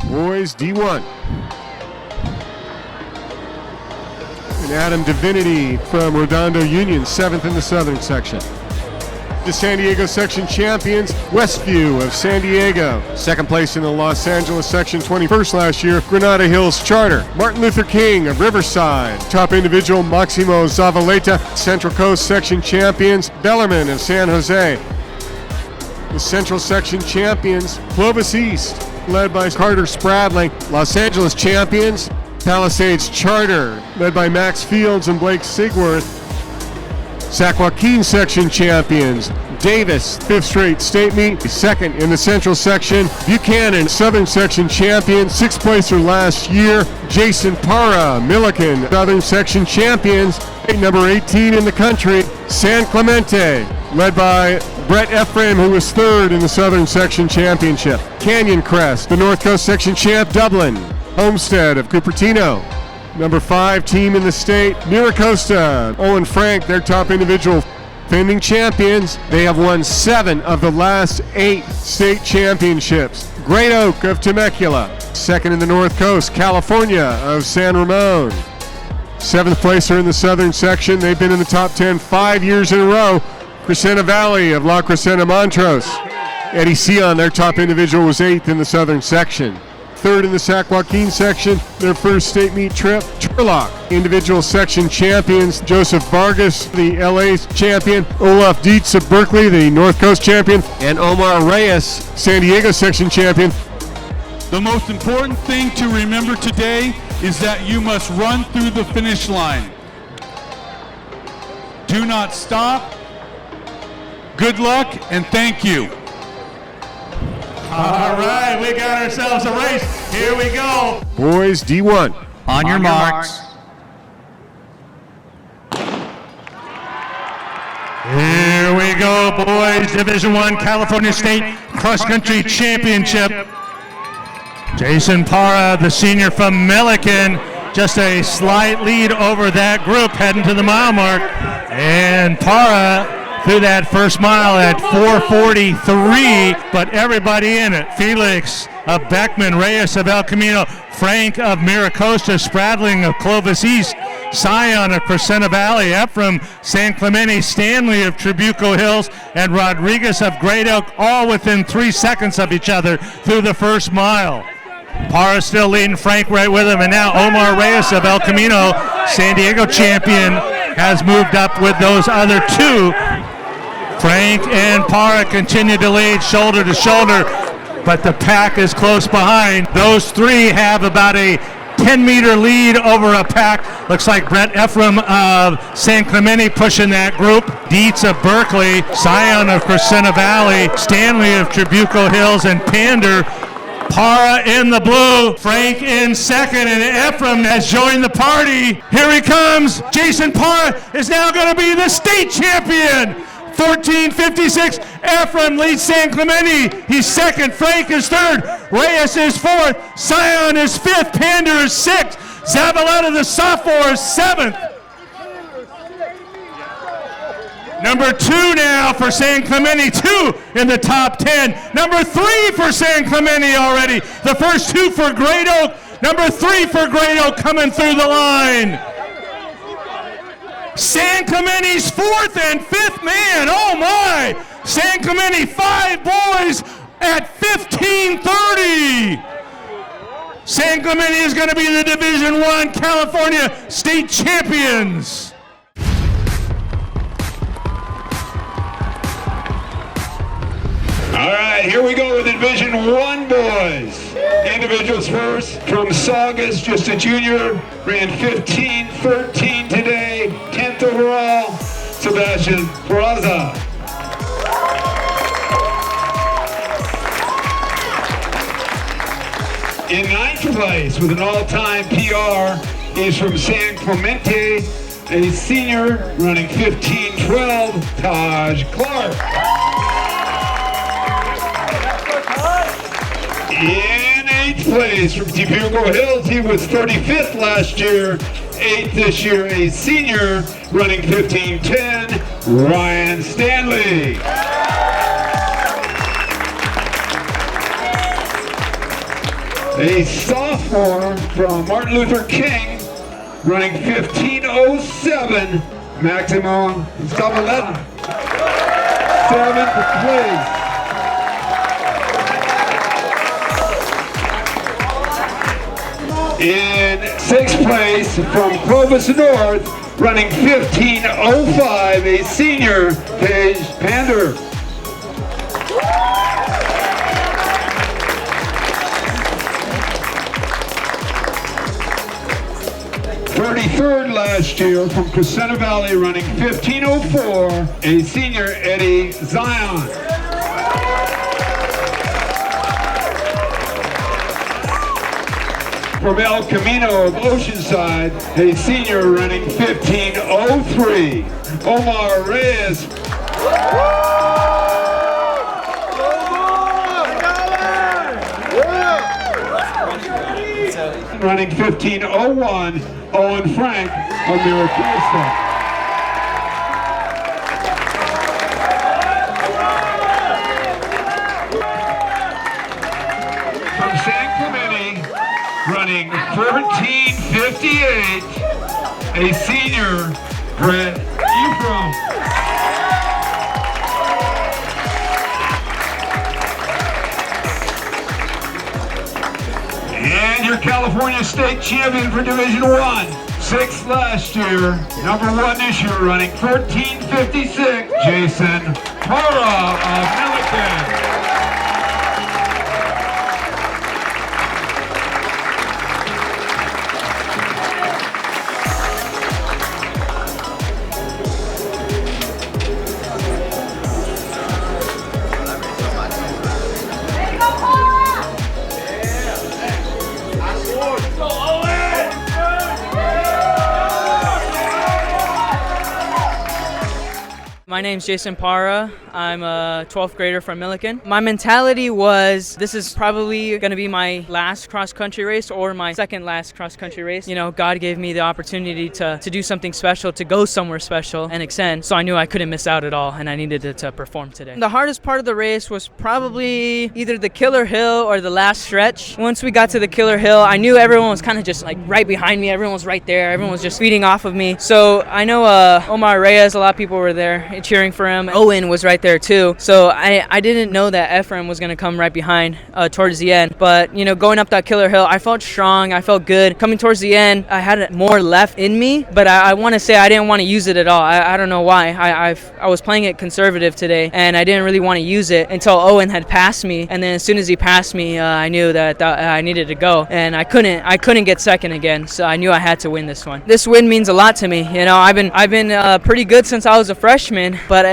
Boys D1. And Adam Divinity from Redondo Union, 7th in the Southern section. The San Diego section champions, Westview of San Diego. 2nd place in the Los Angeles section, 21st last year, Granada Hills Charter. Martin Luther King of Riverside. Top individual, Maximo Zavaleta. Central Coast section champions, Bellarmine of San Jose. The Central section champions, Clovis East, led by Carter Spradling. Los Angeles champions, Palisades Charter, led by Max Fields and Blake Sigworth. Sac Joaquin section champions, Davis, 5th straight state meet, 2nd in the Central section. Buchanan, Southern section champion, 6th placer last year. Jason Parra, Millikan, Southern section champions, number 18 in the country. San Clemente, led by Brett EPHRAIM, who was 3rd in the Southern section championship. Canyon Crest, the North Coast section champ, Dublin. Homestead of Cupertino, number 5 team in the state. Mira Costa, Owen, FRANCK, their top individual defending champions. They have won 7 of the last 8 state championships. Great Oak of Temecula, 2nd in the North Coast. California of San Ramon, 7th placer in the Southern section. They've been in the top 10 5 years in a row. Crescenta Valley of La Crescenta Montrose. Eddie Sion, their top individual, was 8th in the Southern section. 3rd in the Sac Joaquin section, their first state meet trip. Turlock, individual section champions. Joseph Vargas, the LA champion. Olaf Dietz of Berkeley, the North Coast champion. And Omar REYES, San Diego section champion. The most important thing to remember today is that you must run through the finish line. Do not stop. Good luck and thank you. All right, we got ourselves a race. Here we go. Boys D1. On your marks. Here we go, boys. Division I California State Cross Country Championship. Jason Parra, the senior from Millikan, just a slight lead over that group heading to the mile mark. And Parra through that first mile at 4:43, but everybody in it. Felix of Beckman, Reyes of El Camino, Frank of Mira Costa, Spradling of Clovis East, SION of Crescenta Valley, EPHRAIM, San Clemente, Stanley of Trabuco Hills, and Rodriguez of Great Oak, all within 3 seconds of each other through the first mile. Parra still leading, Frank right with him, and now Omar Reyes of El Camino, San Diego champion, has moved up with those other 2. Frank and Parra continue to lead shoulder to shoulder, but the pack is close behind. Those 3 have about a 10-meter lead over a pack. Looks like Brett EPHRAIM of San Clemente pushing that group. Dietz of Berkeley, SION of Crescenta Valley, Stanley of Trabuco Hills, and Pander. Parra in the blue, Frank in 2nd, and EPHRAIM has joined the party. Here he comes. Jason Parra is now going to be the state champion. 14:56. EPHRAIM leads San Clemente. He's 2nd. Frank is 3rd. Reyes is 4th. SION is 5th. Pander is 6th. Zavaleta, the sophomore, is 7th. Number 2 now for San Clemente, 2 in the top 10. Number 3 for San Clemente already. The first 2 for Great Oak. Number 3 for Great Oak coming through the line. San Clemente's 4th and 5th man, oh my! San Clemente 5 boys at 15:30. San Clemente is going to be the Division I California State Champions. All right, here we go with the Division I boys. Individuals first, from Saugus, just a junior, ran 15:13 today, 10th overall, Sebastian Peraza. In 9th place with an all-time PR is from San Clemente, a senior running 15:12, Taj Clark. In 8th place from Trabuco Hills, he was 35th last year, 8th this year, a senior running 15:10, Ryan Stanley. a sophomore from Martin Luther King, running 15:07, maximum stop 11. 7th place. In 6th place from Clovis North, running 15:05, a senior, Paige Pander. 33rd last year from Crescenta Valley, running 15:04, a senior, Eddie Zion. From El Camino of Oceanside, a senior, running 15:03, Omar REYES. Running 15:01, Owen FRANCK of Mira Costa. From San Clemente, running 14:58, a senior, EPHRAIM. And your California State Champion for Division I, 6th last year, number 1 this year, running 14:56, Jason Parra of Millikan. My name's Jason Parra. I'm a 12th grader from Millikan. My mentality was, this is probably going to be my last cross-country race or my second last cross-country race. You know, God gave me the opportunity to do something special, to go somewhere special and extend. So I knew I couldn't miss out at all, and I needed to perform today. The hardest part of the race was probably either the killer hill or the last stretch. Once we got to the killer hill, I knew everyone was kind of just like right behind me. Everyone was right there. Everyone was just feeding off of me. So I know Omar REYES, a lot of people were there cheering for him. Owen was right there too. So I didn't know that EPHRAIM was going to come right behind towards the end. But, you know, going up that killer hill, I felt strong. I felt good. Coming towards the end, I had more left in me, but I want to say I didn't want to use it at all. I don't know why. I was playing it conservative today, and I didn't really want to use it until Owen had passed me. And then as soon as he passed me, I knew that I needed to go, and I couldn't get second again. So I knew I had to win this one. This win means a lot to me. You know, I've been pretty good since I was a freshman, but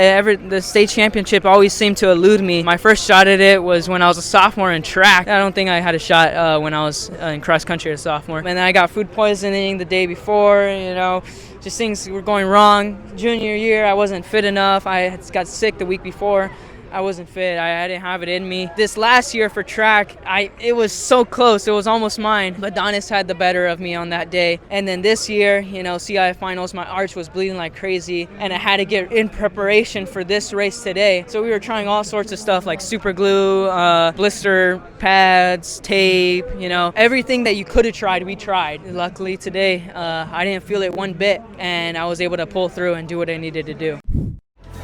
the state championship always seemed to elude me. My first shot at it was when I was a sophomore in track. I don't think I had a shot when I was in cross country as a sophomore. And then I got food poisoning the day before, you know, just things were going wrong. Junior year, I wasn't fit enough. I got sick the week before. I wasn't fit. I didn't have it in me. This last year for track, it was so close. It was almost mine. But Donis had the better of me on that day. And then this year, you know, CIF finals, my arch was bleeding like crazy, and I had to get in preparation for this race today. So we were trying all sorts of stuff like super glue, blister pads, tape, you know, everything that you could have tried, we tried. Luckily today, I didn't feel it one bit, and I was able to pull through and do what I needed to do.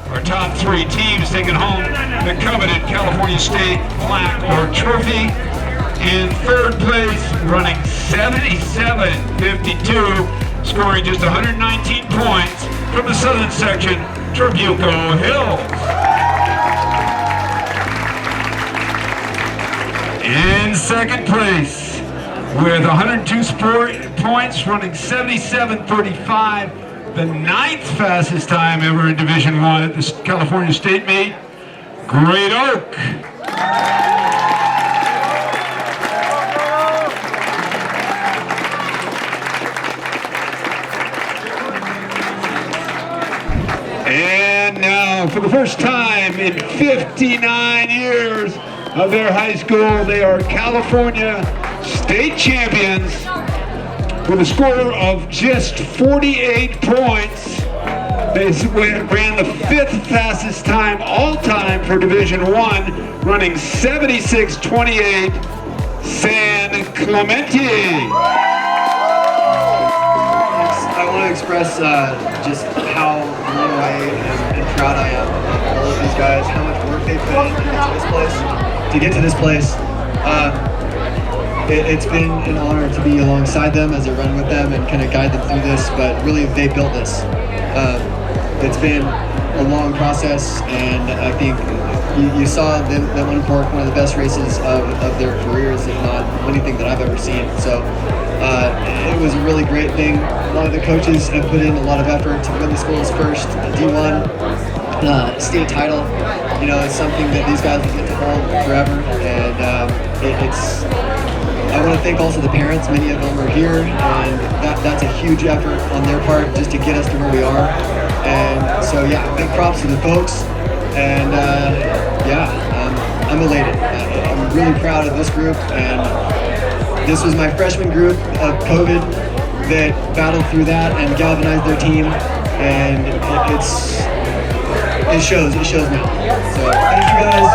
Our top 3 teams taking home the coveted California State plaque or trophy. In 3rd place, running 77:52, scoring just 119 points from the southern section, Trabuco Hills. In 2nd place, with 102 points, running 77:35. The 9th fastest time ever in Division I at the California State meet, Great Oak. And now, for the first time in 59 years of their high school, they are California State champions. With a score of just 48 points, they ran the 5th fastest time all time for Division I, running 76:28, San Clemente. I want to express just how blown away and proud I am of all of these guys, how much work they put in to get to this place. It's been an honor to be alongside them as I run with them and kind of guide them through this, but really they built this. It's been a long process, and I think you saw them uncork one of the best races of their careers, if not anything that I've ever seen. So it was a really great thing. A lot of the coaches have put in a lot of effort to win the school's first D1 state title. You know, it's something that these guys will get to hold forever, and I want to thank also the parents. Many of them are here, and that's a huge effort on their part just to get us to where we are. And so yeah, big props to the folks, and I'm elated. I'm really proud of this group, and this was my freshman group of COVID that battled through that and galvanized their team, and it shows now. So thank you guys.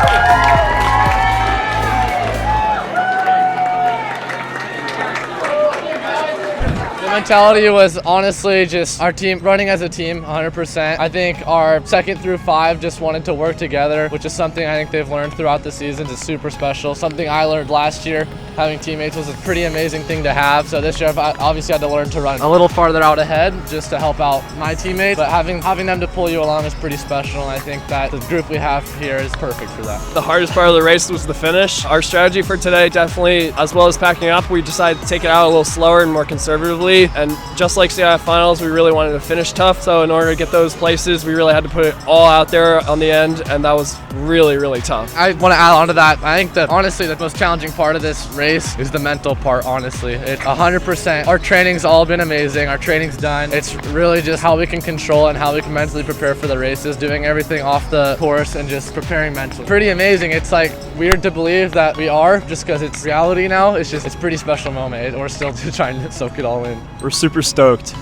The mentality was honestly just our team running as a team 100%. I think our 2nd through 5 just wanted to work together, which is something I think they've learned throughout the season. It's super special. Something I learned last year. Having teammates was a pretty amazing thing to have. So this year I've obviously had to learn to run a little farther out ahead just to help out my teammates. But having them to pull you along is pretty special, and I think that the group we have here is perfect for that. The hardest part of the race was the finish. Our strategy for today definitely, as well as packing up, we decided to take it out a little slower and more conservatively. And just like CIF finals, we really wanted to finish tough. So in order to get those places, we really had to put it all out there on the end, and that was really, really tough. I want to add on to that. I think that honestly the most challenging part of this race is the mental part, honestly. It's 100%. Our training's all been amazing. Our training's done. It's really just how we can control and how we can mentally prepare for the races, doing everything off the course and just preparing mentally. Pretty amazing. It's like weird to believe that we are, just because it's reality now. It's a pretty special moment. We're still trying to soak it all in. We're super stoked.